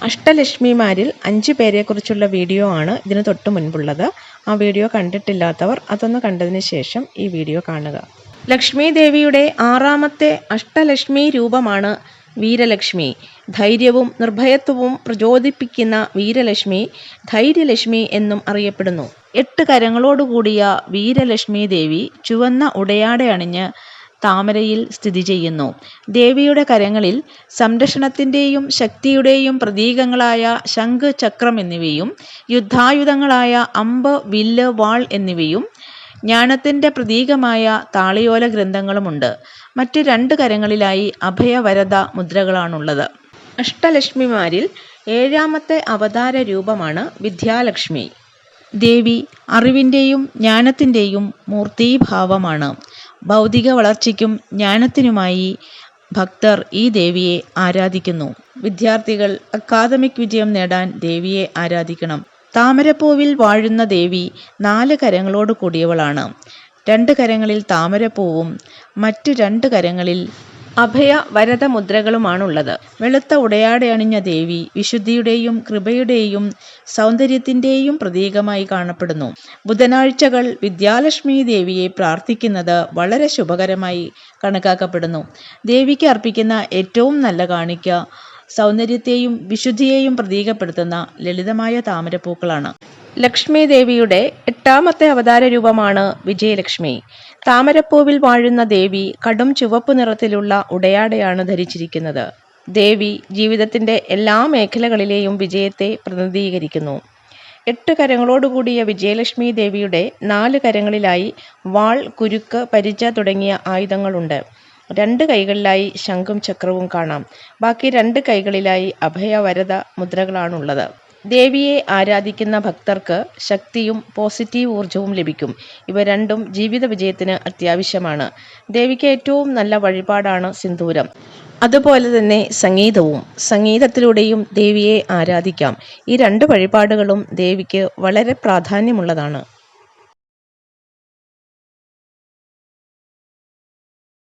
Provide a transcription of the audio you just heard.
അഷ്ടലക്ഷ്മിമാരിൽ 5 പേരെക്കുറിച്ചുള്ള video ആണ് ഇതിന് തൊട്ട് മുൻപുള്ളത്. ആ വീഡിയോ കണ്ടിട്ടില്ലാത്തവർ അതൊന്ന് കണ്ടതിന് ശേഷം ഈ വീഡിയോ കാണുക. ലക്ഷ്മി ദേവിയുടെ 6ാമത്തെ അഷ്ടലക്ഷ്മി രൂപമാണ് വീരലക്ഷ്മി. ധൈര്യവും നിർഭയത്വവും പ്രചോദിപ്പിക്കുന്ന വീരലക്ഷ്മി ധൈര്യലക്ഷ്മി എന്നും അറിയപ്പെടുന്നു. 8 കരങ്ങളോടുകൂടിയ വീരലക്ഷ്മി ദേവി ചുവന്ന ഉടയാട അണിഞ്ഞ് താമരയിൽ സ്ഥിതി ചെയ്യുന്നു. ദേവിയുടെ കരങ്ങളിൽ സംരക്ഷണത്തിൻ്റെയും ശക്തിയുടെയും പ്രതീകങ്ങളായ ശംഖ്, ചക്രം എന്നിവയും യുദ്ധായുധങ്ങളായ അമ്പ്, വില്ല്, വാൾ എന്നിവയും ജ്ഞാനത്തിൻ്റെ പ്രതീകമായ താളിയോല ഗ്രന്ഥങ്ങളുമുണ്ട്. മറ്റ് 2 കരങ്ങളിലായി അഭയവരദ മുദ്രകളാണുള്ളത്. അഷ്ടലക്ഷ്മിമാരിൽ 7ാമത്തെ അവതാര രൂപമാണ് വിദ്യാലക്ഷ്മി. ദേവി അറിവിൻ്റെയും ജ്ഞാനത്തിൻ്റെയും മൂർത്തീഭാവമാണ്. ഭൗതിക വളർച്ചയ്ക്കും ജ്ഞാനത്തിനുമായി ഭക്തർ ഈ ദേവിയെ ആരാധിക്കുന്നു. വിദ്യാർത്ഥികൾ അക്കാദമിക് വിജയം നേടാൻ ദേവിയെ ആരാധിക്കണം. താമരപ്പൂവിൽ വാഴുന്ന ദേവി 4 കരങ്ങളോട് കൂടിയവളാണ്. 2 കരങ്ങളിൽ താമരപ്പൂവും മറ്റ് 2 കരങ്ങളിൽ അഭയ വരദ മുദ്രകളുമാണുള്ളത്. വെളുത്ത ഉടയാടയണിഞ്ഞ ദേവി വിശുദ്ധിയുടെയും കൃപയുടെയും സൗന്ദര്യത്തിൻ്റെയും പ്രതീകമായി കാണപ്പെടുന്നു. ബുധനാഴ്ചകൾ വിദ്യാലക്ഷ്മി ദേവിയെ പ്രാർത്ഥിക്കുന്നത് വളരെ ശുഭകരമായി കണക്കാക്കപ്പെടുന്നു. ദേവിക്ക് അർപ്പിക്കുന്ന ഏറ്റവും നല്ല കാണിക്ക സൗന്ദര്യത്തെയും വിശുദ്ധിയെയും പ്രതീകപ്പെടുത്തുന്ന ലളിതമായ താമരപ്പൂക്കളാണ്. ലക്ഷ്മി ദേവിയുടെ 8ാമത്തെ അവതാര രൂപമാണ് വിജയലക്ഷ്മി. താമരപ്പൂവിൽ വാഴുന്ന ദേവി കടും ചുവപ്പ് നിറത്തിലുള്ള ഉടയാടയാണ് ധരിച്ചിരിക്കുന്നത്. ദേവി ജീവിതത്തിൻ്റെ എല്ലാ മേഖലകളിലെയും വിജയത്തെ പ്രതിനിധീകരിക്കുന്നു. 8 കരങ്ങളോടുകൂടിയ വിജയലക്ഷ്മി ദേവിയുടെ 4 കരങ്ങളിലായി വാൾ, കുരുക്ക്, പരിച തുടങ്ങിയ ആയുധങ്ങളുണ്ട്. 2 കൈകളിലായി ശംഖും ചക്രവും കാണാം. ബാക്കി 2 കൈകളിലായി അഭയവരദ മുദ്രകളാണുള്ളത്. ദേവിയെ ആരാധിക്കുന്ന ഭക്തർക്ക് ശക്തിയും പോസിറ്റീവ് ഊർജവും ലഭിക്കും. ഇവ രണ്ടും ജീവിത വിജയത്തിന് അത്യാവശ്യമാണ്. ദേവിക്ക് ഏറ്റവും നല്ല വഴിപാടാണ് സിന്ദൂരം. അതുപോലെ തന്നെ സംഗീതവും. സംഗീതത്തിലൂടെയും ദേവിയെ ആരാധിക്കാം. ഈ 2 വഴിപാടുകളും ദേവിക്ക് വളരെ പ്രാധാന്യമുള്ളതാണ്.